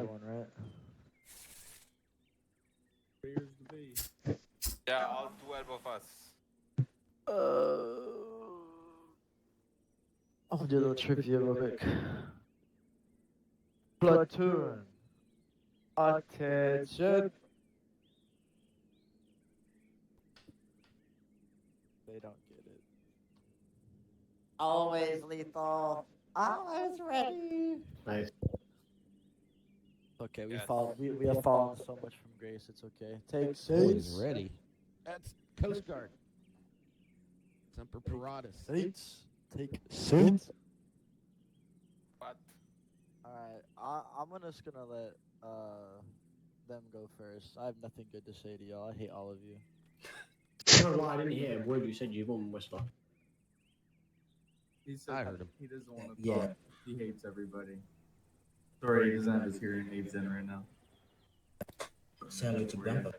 one, right? Here's the bee. Yeah, all 12 of us. I'll do a little trivia real quick. Platoon. Attention. They don't get it. Always lethal. Always ready. Nice. Okay, Yes. we have fallen so much from grace. It's okay. Take Always seats. ready. That's Coast Guard. Semper Paratus. Seats. Take seats. What? Alright, I'm just gonna let them go first. I have nothing good to say to y'all. I hate all of you. No, I didn't hear a word you said. You won't whisper. He said I heard him. he doesn't want to Yeah. talk. He hates everybody. Sorry, he doesn't have his hearing aids in right now. Say hello to Grandpa.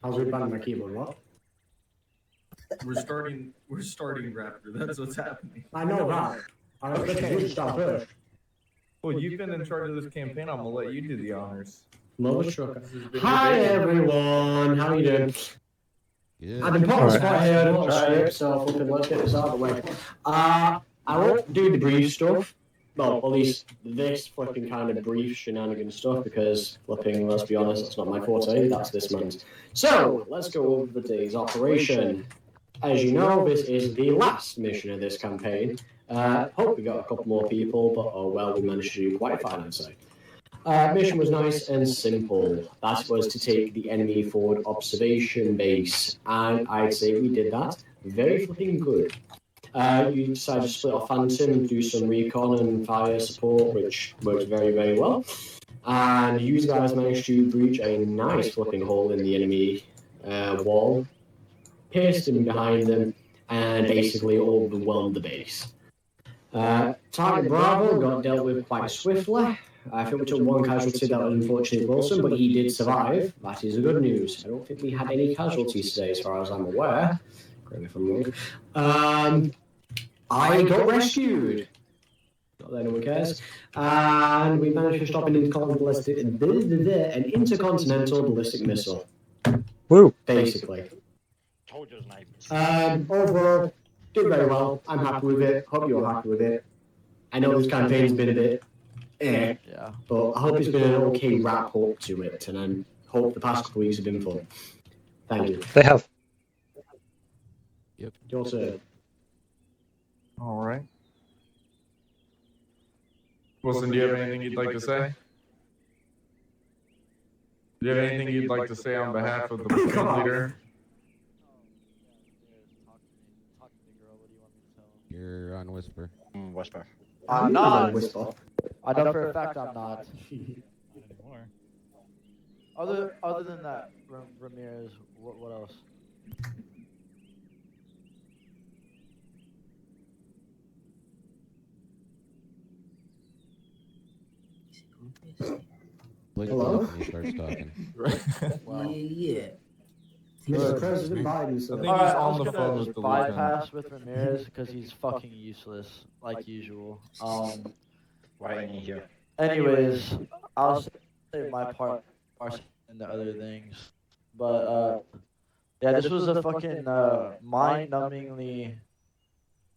How's it bang my keyboard? What? We're starting Raptor. That's what's happening. I know that. I expect you to start first. Well, you've been in charge of this campaign. I'm gonna let you do the honors. Mother trucker. This has been Hi your baby. everyone, how you doing? Good. I've been put on the spot here, I don't know script, so fucking let's get this out of the way. I won't do the brief stuff. Well, at least this flipping kind of brief shenanigan stuff, because flipping, let's be honest, that's not my forte, that's this man's. So, let's go over the day's operation. As you know, this is the last mission of this campaign. Hope we got a couple more people, but oh well, we managed to do quite fine, I'd say. Mission was nice and simple. That was to take the enemy forward observation base, and I'd say we did that very flipping good. You decided to split off Phantom, do some recon and fire support, which worked very, very well. And you guys managed to breach a nice flipping hole in the enemy wall, pierced in behind them, and basically overwhelmed the base. Target Bravo got dealt with quite swiftly. I think we took one casualty, that was unfortunately Wilson, but he did survive. That is the good news. I don't think we had any casualties today, as far as I'm aware. Correct me if I'm wrong. I got rescued. Not that anyone cares. And we managed to stop an intercontinental ballistic missile. Woo! Basically. Overall, did very well. I'm happy with it. Hope you're happy with it. I know this campaign's been a bit Yeah. but I hope it's been an okay wrap up to it, and I hope the past couple weeks have been fun. Thank you. They have. Yep. Your turn. All right. Wilson, do you have anything you'd like to say? Do you have anything you'd like to say on behalf of the platoon leader? Talk to me, girl. What do you want me to tell him? You're on Whisper. Whisper. I'm not. I know for a fact I'm not. Anymore. Other than that, Ramirez, what else? Blake Hello? when he starts talking. Wow. Yeah. President Biden said. I think Alright, he's I on was the gonna phone just with the bypass with Ramirez because he's fucking useless, like usual. Why ain't he here? Anyways, I'll say my part and the other things, but yeah, this was a fucking mind-numbingly,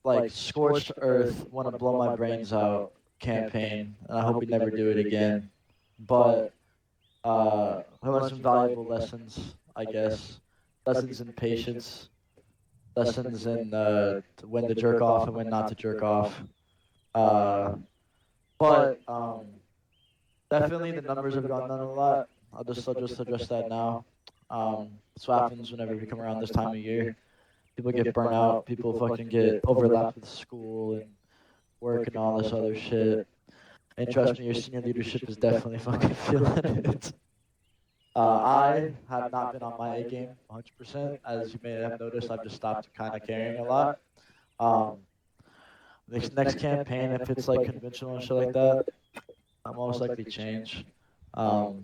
like, scorched earth, want to blow my brains out campaign, and I hope we never do it again. But I learned some valuable lessons, I guess. Lessons in patience, lessons in when to jerk off and when not to jerk off. But definitely the numbers have gone down a lot. I'll just address that now. That's what happens whenever we come around this time of year. People get burnt out. People fucking get overlapped with school and work and all this other shit. And trust me, your senior leadership is definitely fucking feeling it. I have not been on my A game 100%. As you may have noticed, I've just stopped kind of caring a lot. Next campaign, if it's like conventional and shit like that, I'll most likely change. But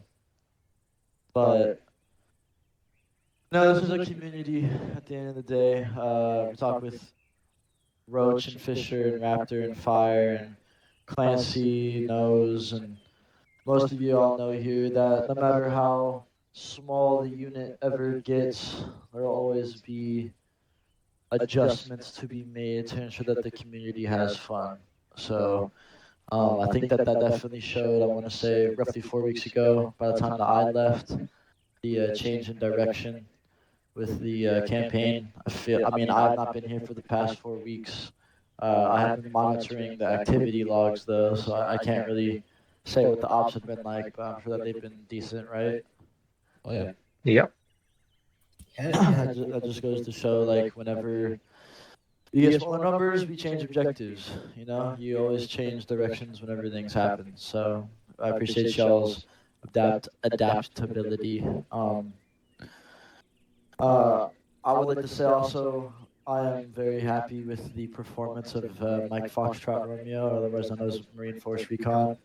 no, this is a community at the end of the day. We talk with Roach and Fisher and Raptor and Fire and Clancy knows, and most of you all know here that no matter how small the unit ever gets, there will always be adjustments to be made to ensure that the community has fun. So I think that definitely showed, I want to say, roughly 4 weeks ago, by the time that I left, the change in direction with the campaign. I mean, I have not been here for the past 4 weeks. I have been monitoring the activity logs, though, so I can't really say what the ops have been like, but I'm sure that they've been decent, right? Oh yeah. Yep. That just goes to show, like, whenever you get smaller numbers, we change objectives. You know, you always change directions whenever things happen. So I appreciate y'all's adaptability. I would like to say also, I am very happy with the performance of Mike Foxtrot Romeo, otherwise known as Marine Force Recon.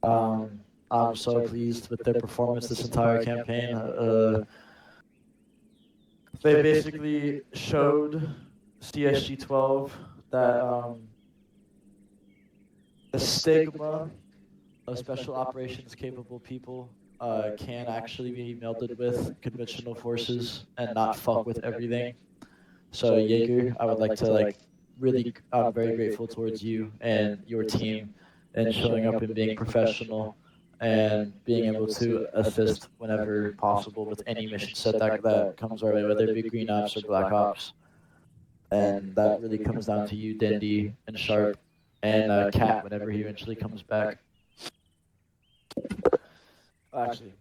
I'm so pleased with their performance this entire campaign. They basically showed CSG12 that the stigma of special operations capable people can actually be melded with conventional forces and not fuck with everything. So Jaeger, I would like to really, I'm very grateful towards you and your team and showing up and being professional and being able to assist whenever possible with any mission set that comes our way, whether it be Green Ops or Black Ops. And that really comes down to you, Dhendi and Sharp, and Cat whenever he eventually comes back. Actually,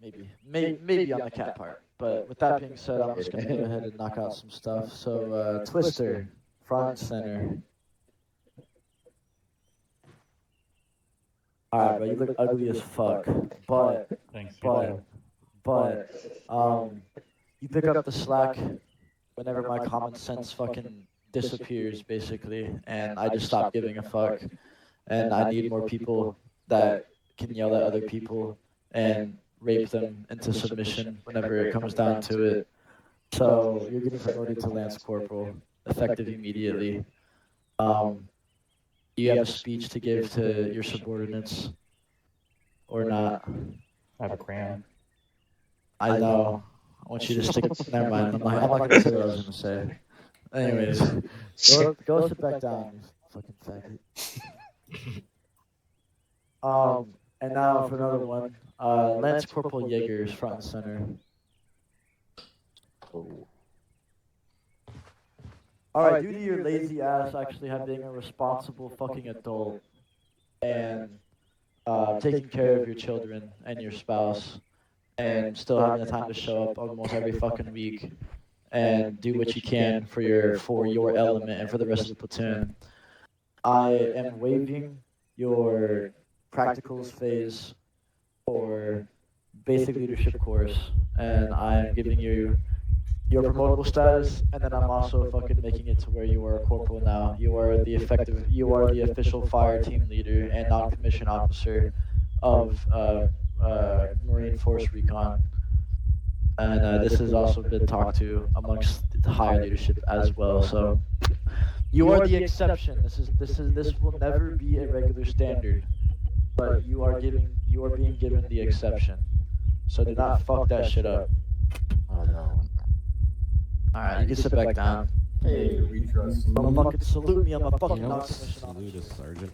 maybe on the Cat part. But with that being said, I'm just going to go ahead and knock out some stuff. So, Twister, front and center. Alright, bro, you look ugly as fuck. But, you pick up the slack whenever my common sense fucking disappears, basically, and I just stop giving a fuck. And I need more people that can yell at other people and rape them into submission whenever it comes down to it. So you're getting promoted to Lance Corporal, effective immediately. You have a speech to give to your subordinates, or not? I have a crayon. I know. I want you to stick. Never mind. I'm not going to say what I was going to say. Anyways, go sit back down, you fucking faggot. And now for another one. Lance Corporal Jaeger is front and center. Alright, due to your lazy ass actually being a responsible fucking adult and taking care of your children and your spouse and still having the time to show up almost every fucking week and do what you can for your element and for the rest of the platoon, I am waiving your practicals phase for basic leadership course, and I am giving you your promotable status, and then I'm also fucking making it to where you are a corporal now. You are the official fire team leader and non-commissioned officer of Marine Force Recon. And this has also been talked to amongst the higher leadership as well. So you are the exception. This will never be a regular standard, but you are being given the exception. So do not fuck that shit up. Oh no. Alright, you can sit back down. Hey, we trust. Don't fucking salute me. I'm a fucking You don't non-commissioned salute officer. us, Sergeant.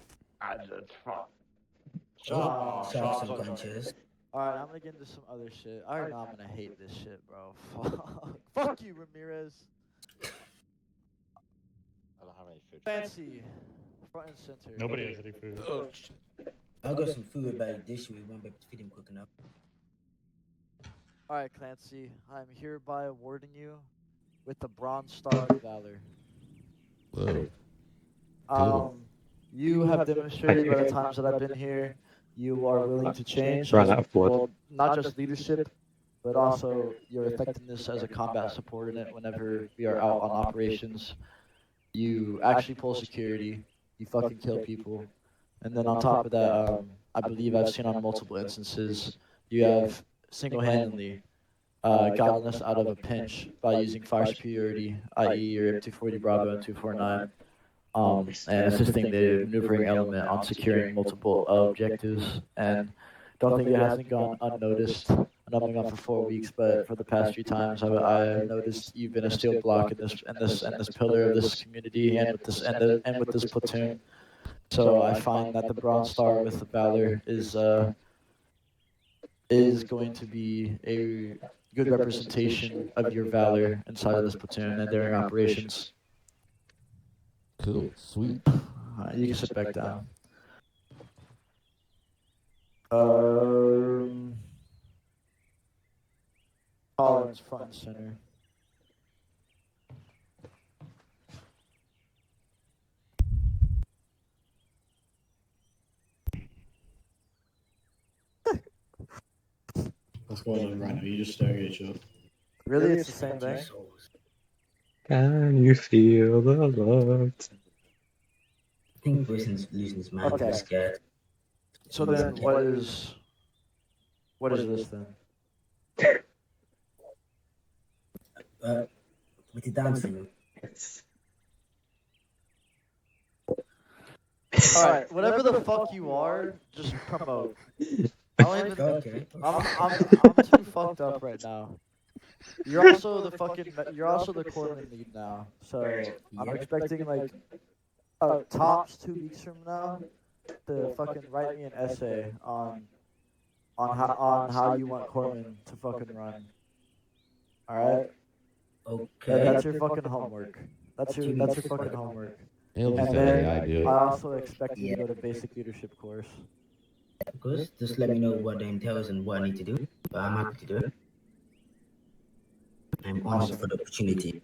Sharks unconscious. Alright, I'm gonna get into some other shit. I already know I'm gonna hate this shit, bro. Fuck you, Ramirez. I don't have any food. Fancy. Front and center. Nobody has any food. Oh shit. I got some food by this week. Won't be able to feed him quick enough. Alright, Clancy. I'm hereby awarding you with the Bronze Star of Valor. Whoa. You have demonstrated by the times that I've been here, you are willing to change. Well, not just leadership, but also your effectiveness as a combat subordinate whenever we are out on operations. You actually pull security. You fucking kill people. And then on top of that, I believe I've seen on multiple instances, you have single-handedly gotten us out of a pinch by using fire superiority, i.e. your M240 Bravo and 249. and assisting the maneuvering element on securing multiple objectives. And don't think it hasn't gone unnoticed. I know I've been gone for 4 weeks, but for the past few times, I've noticed you've been a steel block in this pillar of this community, and with this platoon. So I find that the Bronze Star with the Valor is going to be a good representation of your valor inside of this platoon and during operations. Cool. Sweet. You can sit back down. Tolerance front and center. What's going on right now? You just staring at each other. Really, it's the same thing? Can you feel the love? I think Wilson's losing his mind. Okay. He's scared. So then, what is this then? With the dancing. All right, whatever the fuck you are, just promote. I don't even. Okay. I'm too fucked up right now. You're also the corpsman lead now, so I'm expecting like tops 2 weeks from now to fucking write me an essay on how you want Corman to fucking run. All right. Okay. That's your fucking homework. That's your fucking homework. He'll And just say, then I do I it. also expect you to go to basic leadership course. Of course, just let me know what the entails and what I need to do. But I'm happy to do it. I'm honored for the opportunity.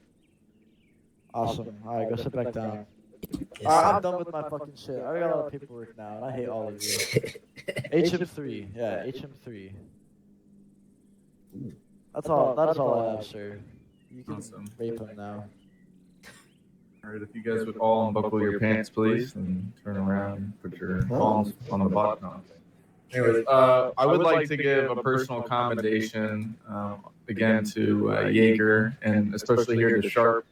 Awesome. All right, go sit back down. Yes, I'm done with my fucking shit. I already got a lot of paperwork now, and I hate all of you. HM3, yeah, HM3. That's all I have, sir. You can Awesome. rape him now. All right, if you guys would all unbuckle your pants, please, and turn around and put your palms on the bottom. No. Anyways, I would like to give a personal commendation again to Jager, and especially here to Sharp.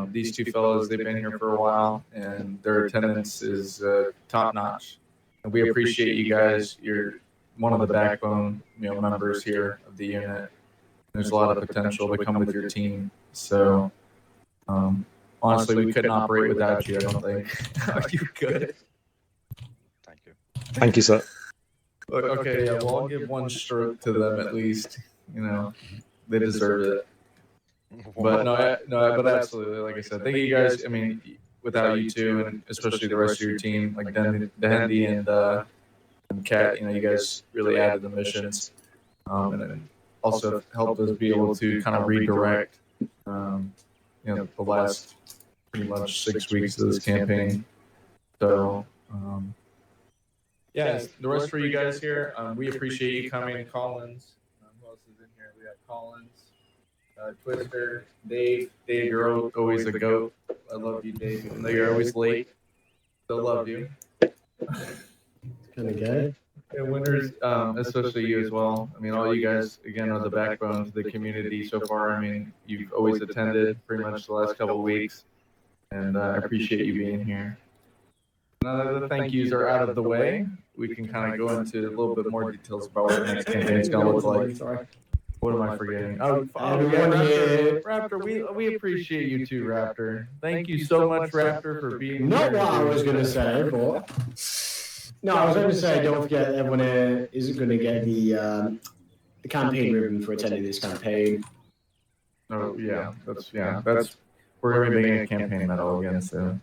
These two fellows, they've been here for a while, and their attendance is top notch. And we appreciate you guys. You're one of the backbone, members here of the unit. There's a lot of potential to come with your team. So, honestly, we couldn't operate without you. I don't think. Are you good? Thank you. Thank you, sir. Okay, yeah. Well, I'll give one stroke to them at least. They deserve it. But but absolutely, like I said, thank you guys. I mean, without you two, and especially the rest of your team, like Dhendi and Kat, you guys really added the missions, and then also helped us be able to kind of redirect, the last pretty much 6 weeks of this campaign. So, yeah, the rest for you guys here, we appreciate you coming. Collins, who else is in here? We got Collins. Twister, Dave, you're always a goat. I love you, Dave. Even though you're always late, still love you. Kind of gay. And Winters, especially you as well. I mean, all you guys, again, are the backbone to the community so far. I mean, you've always attended pretty much the last couple of weeks, and I appreciate you being here. Now that the thank yous are out of the way, we can kind of go into a little bit more details about what the next campaign is going to look like. Sorry. What am I forgetting? Oh, Everyone yeah, here. Raptor, we appreciate you too, Raptor. Thank you so much, Raptor, for being Not here. what I was going to say, but... No, I was going to say, don't forget, everyone here isn't going to get the campaign ribbon for attending this campaign. Oh, yeah, that's we're going to be making a campaign medal again, so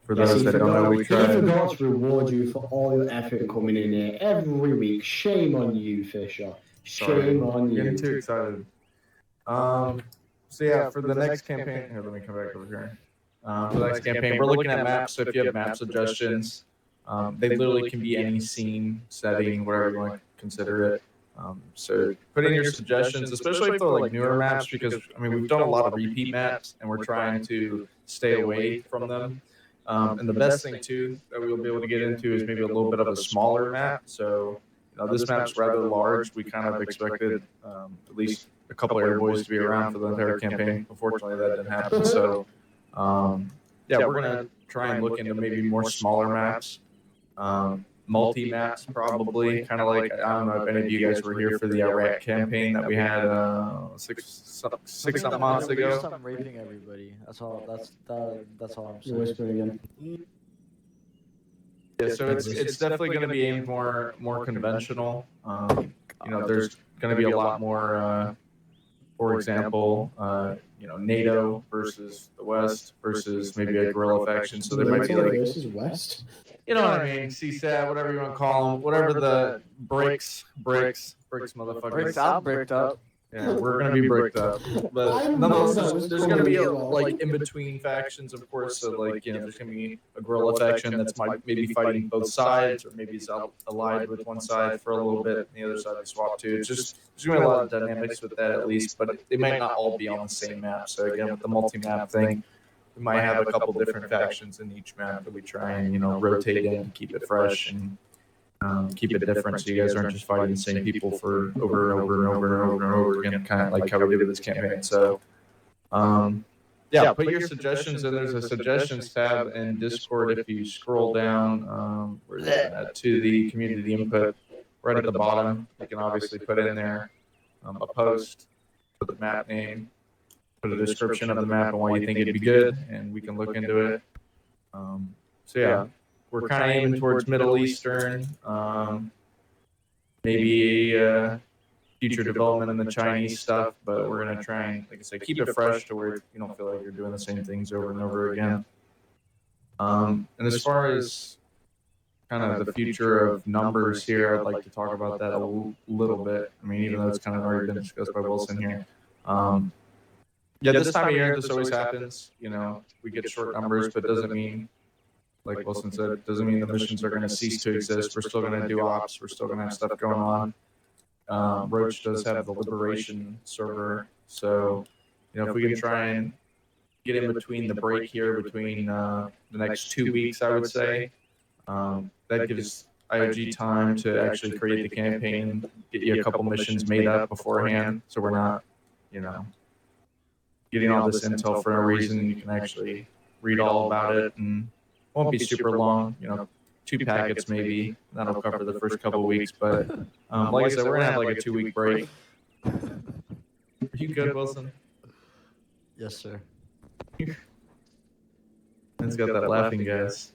for those that don't know, we He tried. forgot to reward you for all your effort coming in here every week. Shame on you, Fisher. Shame on Getting you. too excited. So yeah, for the next campaign, here, let me come back over here. For the next campaign, we're looking at maps. So if you have map suggestions, they literally can be any scene, setting, whatever you want to consider it. So put in your suggestions, especially if they're like newer maps, because I mean we've done a lot of repeat maps, and we're trying to stay away from them. And the best thing too that we'll be able to get into is maybe a little bit of a smaller map. So this map's rather large. We kind of expected at least a couple of airboys to be around for the entire campaign. Unfortunately, that didn't happen. So, yeah, we're gonna try and look into maybe more smaller maps, multi-maps probably, kind of like, I don't know if any of you guys were here for the Iraq campaign that we had six months We're ago. just raping everybody. That's all. That's all I'm You're saying. whispering again. Yeah, so it's definitely going to be aimed more conventional. There's going to be a lot more, for example, NATO versus the West versus maybe a guerrilla faction. So there might be like versus West. You know what I mean? CSAT, whatever you want to call them, whatever the bricks, motherfuckers. Bricks, I'm bricked up. Yeah, we're gonna be bricked up, but nonetheless, there's gonna be like in between factions, of course. So like there's gonna be a guerrilla faction that's maybe fighting both sides, or maybe it's allied with one side for a little bit, and the other side they swap to. It's just there's gonna be a lot of dynamics with that at least, but they might not all be on the same map. So again, with the multi-map thing, we might have a couple different factions in each map that we try and rotate in to keep it fresh and keep it different, so you guys aren't just fighting the same people for over and over and over and over and over again, kind of like how we did with this campaign. So, yeah, put your suggestions in. There's a suggestions tab in Discord. If you scroll down, where's that, to the community input, right at the bottom, you can obviously put in there a post, put the map name, put a description of the map and why you think it'd be good, and we can look into it. So yeah, we're kind of aiming towards Middle Eastern, maybe future development in the Chinese stuff, but we're gonna try and, like I say, keep it fresh to where you don't feel like you're doing the same things over and over again. And as far as kind of the future of numbers here, I'd like to talk about that a little bit. I mean, even though it's kind of already been discussed by Wilson here. Yeah, this time of year, this always happens. We get short numbers, but doesn't mean, like Wilson said, doesn't mean the missions are going to cease to exist. We're still going to do ops. We're still going to have stuff going on. Roach does have the Liberation server, so if we can try and get in between the break here, between the next 2 weeks, I would say, that gives IOG time to actually create the campaign, get you a couple missions made up beforehand, so we're not, getting all this intel for no reason. You can actually read all about it, and it won't be super long. 2 packets maybe. That'll cover the first couple of weeks. But like I said, we're gonna have like a 2-week break. Are you good, Wilson? Yes, sir. It's got that laughing gas.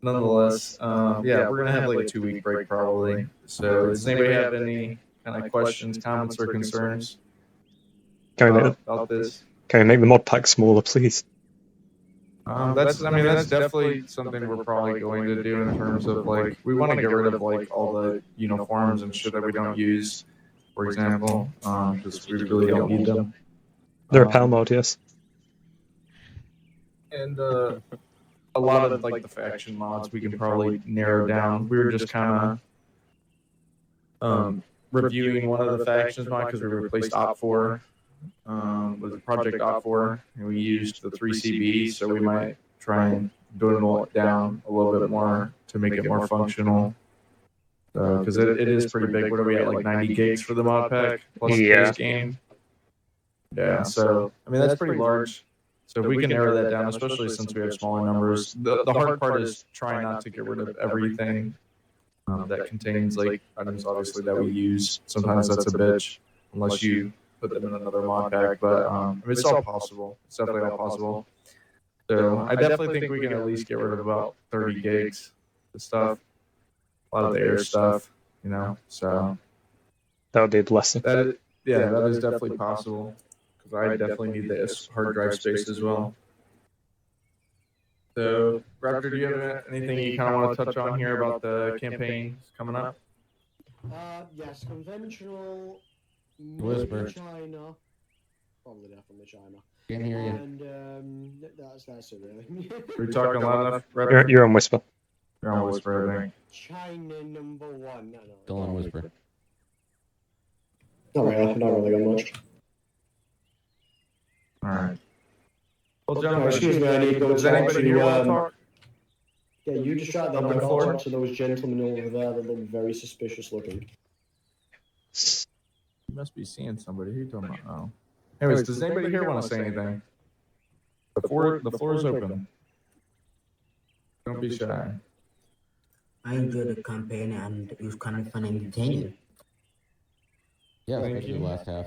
Nonetheless, yeah, we're gonna have like a 2-week break probably. So does anybody have any kind of questions, comments, or concerns about this? Can we make the mod pack smaller, please? That's definitely something we're probably going to do in terms of like, we want to get rid of like all the uniforms and shit that we don't use, for example, because we really don't need them. They're a PAL mod, yes. And a lot of like the faction mods we can probably narrow down. We were just kind of reviewing one of the factions mod because we replaced Op4. Was a Project Op4, and we used the 3 CBs, so we might try and dwindle it down a little bit more to make it more functional. Because it is pretty big. What are we at, like 90 gigs for the mod pack plus the base game? Yeah, so I mean that's pretty large. So if we can narrow that down, especially since we have smaller numbers, the hard part is trying not to get rid of everything that contains like items, obviously, that we use. Sometimes that's a bitch, unless you put them in another mod pack, but I mean, it's all possible. It's definitely all possible. So I definitely think we can at least get rid of about 30 gigs of stuff, a lot of the air stuff, so That would be a blessing. that is definitely possible, because I definitely need the hard drive space as well. So Raptor, do you have anything you kind of want to touch on here about the campaign coming up? Yes, conventional. Whisper. China. Probably definitely China. Can't hear you. And that's it really. Are we talking loud enough, Raptor? You're on Whisper. You're on Whisper, I think. China #1. No. Still on Whisper. Not really got much. All right. Well, gentlemen, Excuse me, I need to go does talk anybody here want to to, talk? yeah, you distract them. I got to talk to those gentlemen over there that look very suspicious looking. You must be seeing somebody. Who are you talking about? Oh. Anyways, does anybody here want to say anything? The floor is open. Don't be shy. I enjoyed the campaign and it was kind of fun and entertaining. Yeah, Thank especially you. the last half.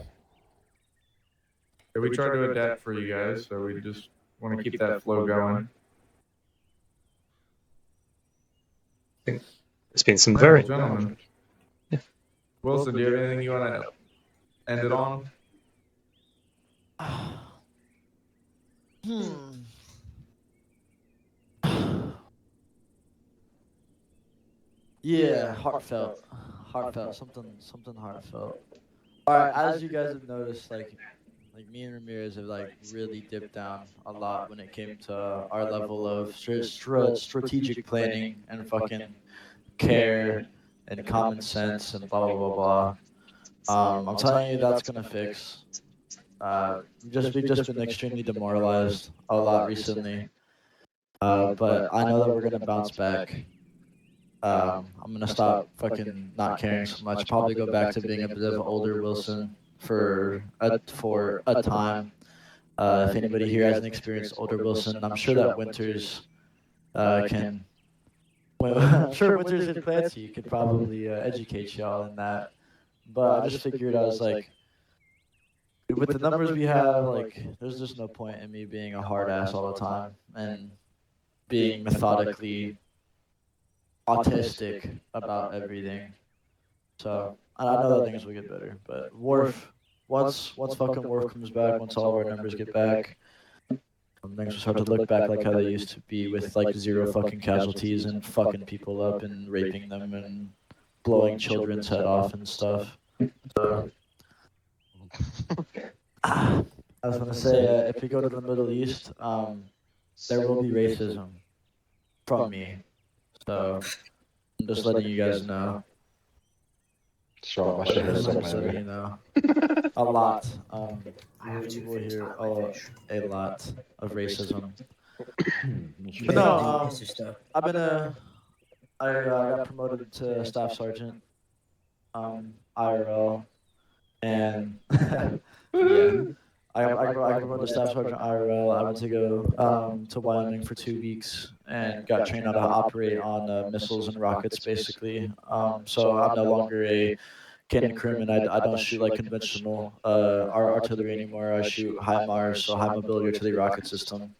Yeah, we tried to adapt for you guys, so we just want to keep that flow going. There's been some Well, very gentlemen. Yeah. Wilson, do you have anything you want to end it on? Yeah, heartfelt, something heartfelt. All right, as you guys have noticed, like me and Ramirez have like really dipped down a lot when it came to our level of strategic planning and fucking care and common sense and blah blah blah blah. I'm telling you, that's gonna fix. We've just been extremely demoralized a lot recently. But I know that we're gonna bounce back. I'm gonna stop fucking not caring so much. Probably go back to being a bit of an older Wilson for a time. If anybody here hasn't experienced older Wilson, I'm sure that Winters can. Well, I'm sure Winters and Clancy could probably educate y'all in that. But I just figured I was like, with the numbers we have, like, there's just no point in me being a hard ass all the time and being methodically autistic about everything. So I know that things will get better, but once fucking Worf comes back, once all of our numbers get back, things will start to look back like how they used to be, with like 0 fucking casualties and fucking people up and raping them and blowing children's head off and stuff. So I was gonna say, if we go to the Middle East, there will be racism from me. So I'm just letting you guys know. Sure, I should have Just said letting maybe. you know. A lot. You will hear a lot of racism. But no, I've been I got promoted to staff sergeant, IRL, and yeah, I got promoted to staff sergeant IRL. I went to go to Wyoming for 2 weeks and got trained on how to operate on missiles and rockets, basically. So I'm no longer a cannon crewman. I don't shoot like conventional artillery anymore. I shoot HIMARS, so high mobility artillery rocket system.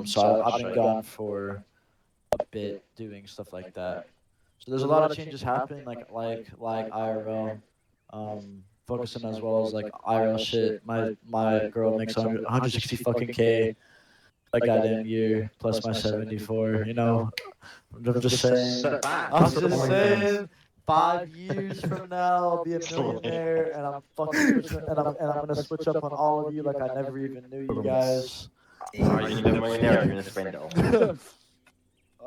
So I've been gone for a bit doing stuff like that. So there's a lot of changes happening, like IRL, focusing as well as like IRL shit. My girl makes 160 fucking K a goddamn year plus my 74. You know, I'm just saying. I'm just saying. 5 years from now, I'll be a millionaire, and I'm fucking switching, and I'm gonna switch up on all of you like I never even knew you guys. Are you the millionaire? You're gonna spend it all.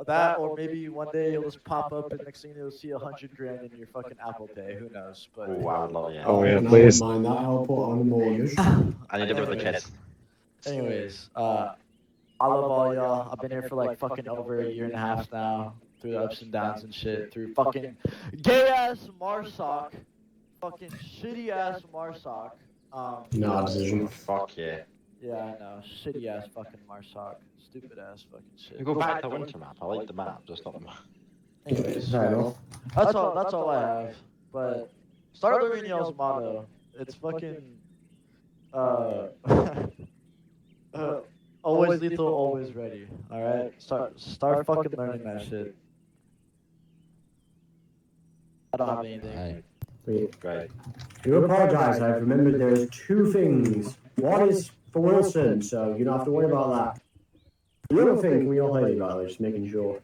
That, or maybe one day you'll just pop up and next thing you'll see $100,000 in your fucking Apple Pay. Who knows? But Oh, I would love it. Oh, yeah, I please. wouldn't mind that. I'll put on the mortgage. I need it with the kids. anyways, I love all y'all. I've been here for like fucking over 1.5 years now, through the ups and downs and shit, through fucking gay ass Marsoc, fucking shitty ass Marsoc. No decision. Fuck yeah. Yeah, I know, shitty ass fucking Marsoc, stupid ass fucking shit. You go back to the winter map. I like the map, just not the map. Anyways, Fair enough. that's all I have. But start learning y'all's motto. It's fucking always lethal, always ready. All right, start fucking learning that shit. I don't have anything. Alright. Wait. Great. Do apologise. I've remembered there's 2 things. One is for Wilson, so you don't have to worry about that. The other thing, can we all hear you, by the way, just making sure.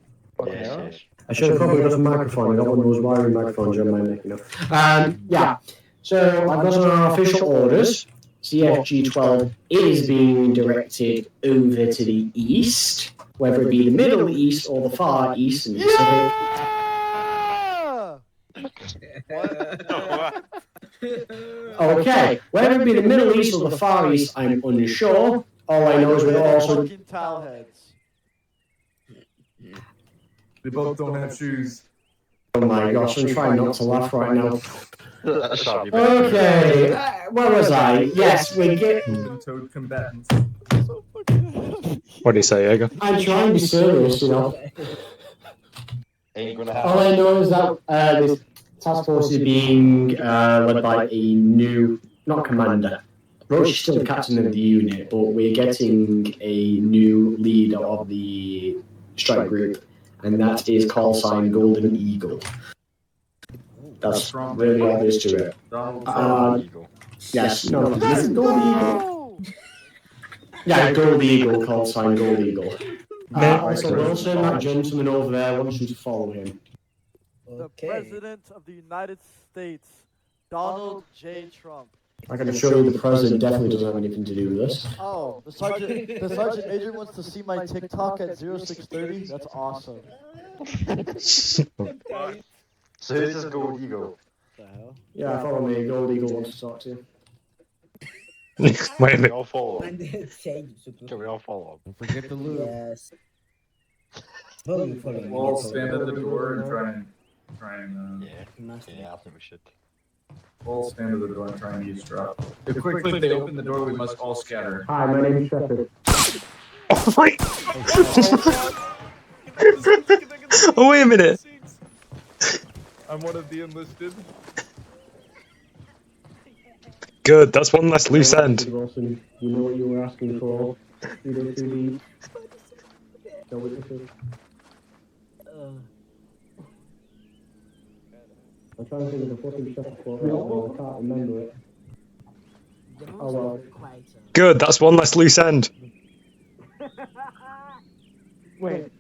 Yes, yes. I should have probably got a microphone. I got one of those wiring microphones on my neck, you know. Yeah. So I've got on our official orders. CSG12 is being directed over to the east, whether it be the Middle East or the Far East and Pacific. Okay, whether it be the Middle East or the Far East, I'm unsure. All I know is we're also. Fucking towel heads. They both don't have shoes. Oh my gosh, I'm trying not to laugh right now. Sorry, but- Okay, where was I? Yes, we get. Open-toed combatants. What do you say, Jager? I'm trying to be serious, you know. Ain't gonna All I happen. know is that this task force is being led by a new, not commander. Roach is still the captain of the unit, but we're getting a new leader of the strike group, and that is call sign Golden Eagle. That's really all there is to it. Donald Eagle. Yes, no, this is Gold Eagle. Yeah, Gold Eagle, call sign Gold Eagle. Also, Wilson, that gentleman over there, wants you to follow him. The President of the United States, Donald J. Trump. I can assure you the president definitely doesn't have anything to do with this. Oh, the sergeant major wants to see my TikTok at 0630. That's awesome. So who's this Gold Eagle? What the hell? Yeah, follow me. Gold Eagle wants to talk to you. Wait a Can we minute. all follow him? Can we all follow him? Don't forget the loot. Yes. Follow, follow. We'll all stand at the door and try and Yeah, I think we should. we'll all stand at the door and try and eavesdrop. If quickly they open the door, we must all scatter. Hi, my name is Shepard. Oh, wait. Oh, wait a minute. I'm one of the enlisted. Good, that's one less loose end. Wilson, you know what you were asking for. You don't do the... No witnesses. I'm trying to think of the fucking Shepard quote right now, I can't remember it. Oh well. Good, that's one less loose end. Wait.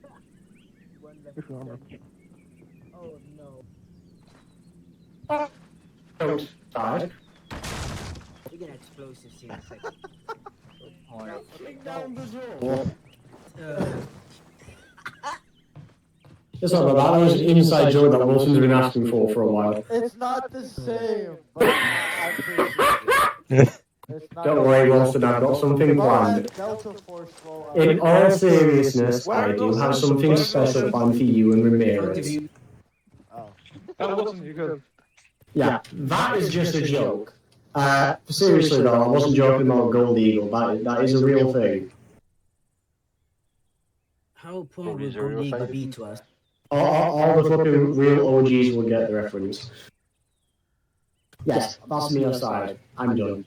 Oh no. Don't die. We get explosives in a second. It's not about that. That was an inside joke that Wilson's been asking for a while. It's not the same, but I appreciate it. It's not Don't worry, Wilson, I've got something planned. Delta Force will, In all seriousness, I do have something special planned for you and Ramirez. Oh. Wilson, you good. Yeah, that is just a joke. Seriously though, I wasn't joking about Gold Eagle. That is a real thing. How important will Gold Eagle be to us? All the fucking real OGs will get the reference. Yes, that's me aside. I'm done.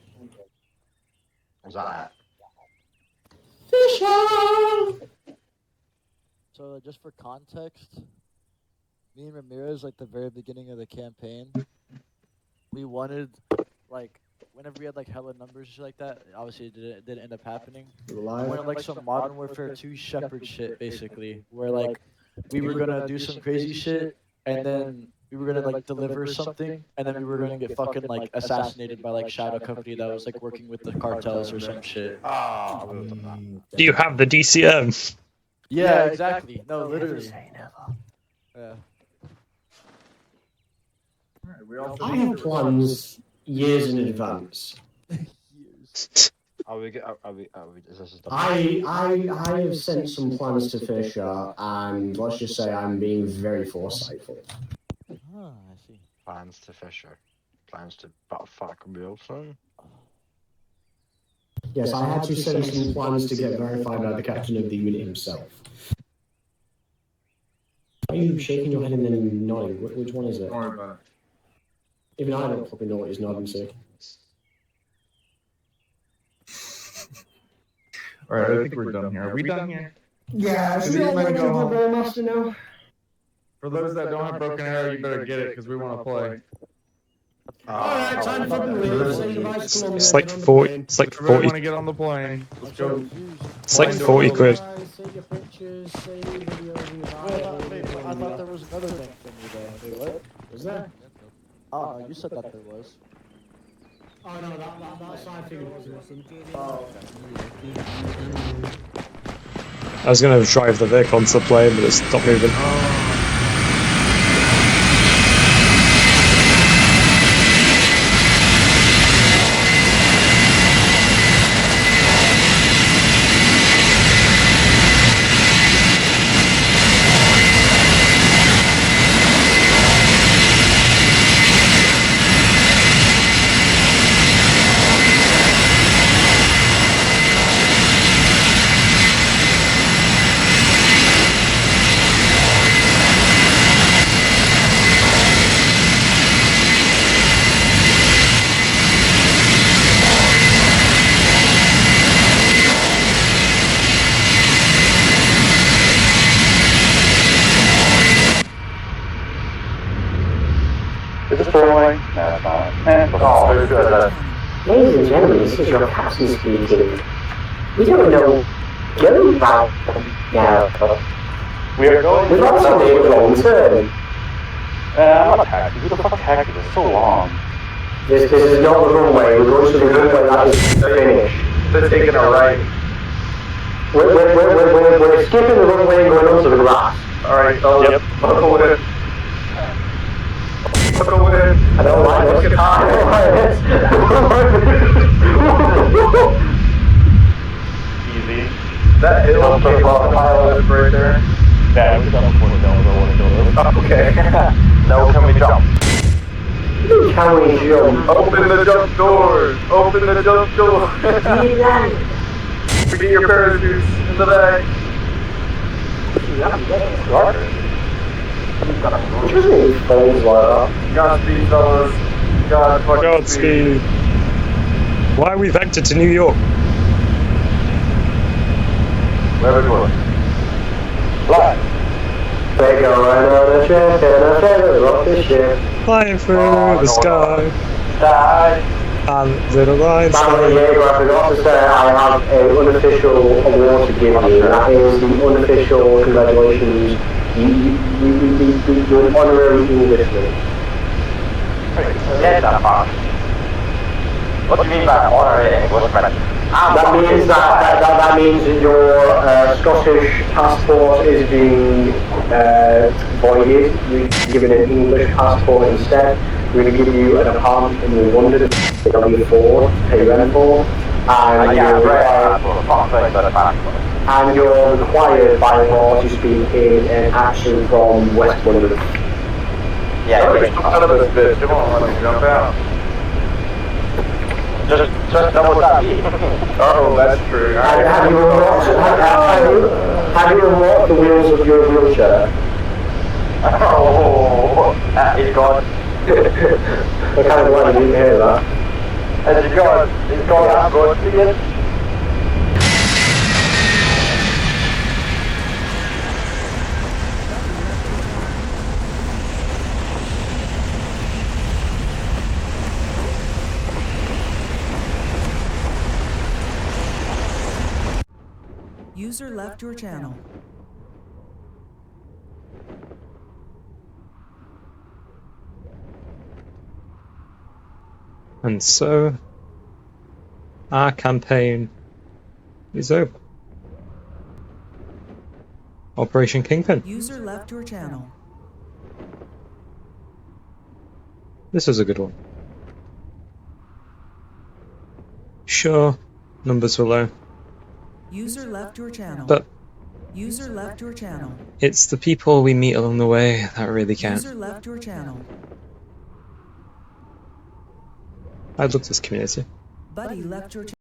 Was that So just for context, me and Ramirez, like the very beginning of the campaign, we wanted, like, whenever we had like hella numbers and shit like that, obviously it didn't end up happening. We wanted like some Modern Warfare 2 Shepherd shit, basically, where like we were gonna do some crazy shit, and then we were gonna like deliver something, and then we were gonna get fucking like assassinated by like shadow company that was like working with the cartels or some shit. Do you have the DCM? Yeah, exactly. No, literally. Yeah. I have plans years in advance. Are we, is this the I have sent some plans to Fisher, and let's just say I'm being very foresightful. Ah, I see. plans to Fisher? Plans to buttfuck Wilson? Yes, I had to send some plans to get verified by the captain of the unit himself. Are you shaking your head and then nodding? Which one is it? Don't worry about it. Even I don't probably know what he's nodding to. Alright, I think we're done here. Are we done here? Yeah, should we all let go home? Master now? For those that don't have broken arrow, you better get it because we want to play. Alright, time for the leave. It's like 40. It's like If you really 40. want to get on the plane, let's go. It's like 40 quid. Save your pictures, save videos, wait, I thought there was another thing for me though. Wait, what? Was there? Oh, no, you said that there was. Oh no, that side thing wasn't. Oh, okay. I was gonna drive the vehicle onto the plane, but it stopped moving. Oh, who does that? Ladies and gentlemen, this is your captain speaking. We don't know go about now. We are going We've also made a wrong turn. I'm not taxi. Who the fuck taxi? It's so long. This is not the runway. We're going to the runway that is finished. They're taking a right. We're skipping the runway and going onto the grass. Alright, yep. Buckle in. Buckle in. I don't like this. I don't like this. Easy. That hill Don't came off the pile of right there. Yeah, we got before the don't want to do this. Okay. Now can we jump? Can we jump? Open the jump doors. Open the jump doors. Get your parachutes in the bag. Which was it? Folds like that. Godspeed, fellas. God fucking Godspeed. Why are we vectored to New York? Where are we going? Fly. We're going on a trip and a feather off the ship. Flying through the sky. Die. And little lines. Finally, Jager, I forgot to say I have an unofficial award to give you. That is the unofficial congratulations. You're an honorary Englishman. Get that fuck. What do you mean by honorary Englishman? That means that means that your Scottish passport is being voided. You're given an English passport instead. We're going to give you an apartment in London that you can afford to pay rent for, and you're required by law to speak in an accent from West London. Yeah, Out of this bitch. Come on, let me jump out. just double tap. Oh, that's true. Have you unlocked the wheels of your wheelchair? Oh, he's gone. I kind of glad you didn't hear that. Has he gone? He's gone. I'm going to get it. User left your channel. And so, our campaign is over. Operation Kingpin. User left your channel. This was a good one. Sure, numbers were low. User left your channel. But User left your channel. it's the people we meet along the way that really count. User left your channel. I love this community. Buddy left your channel.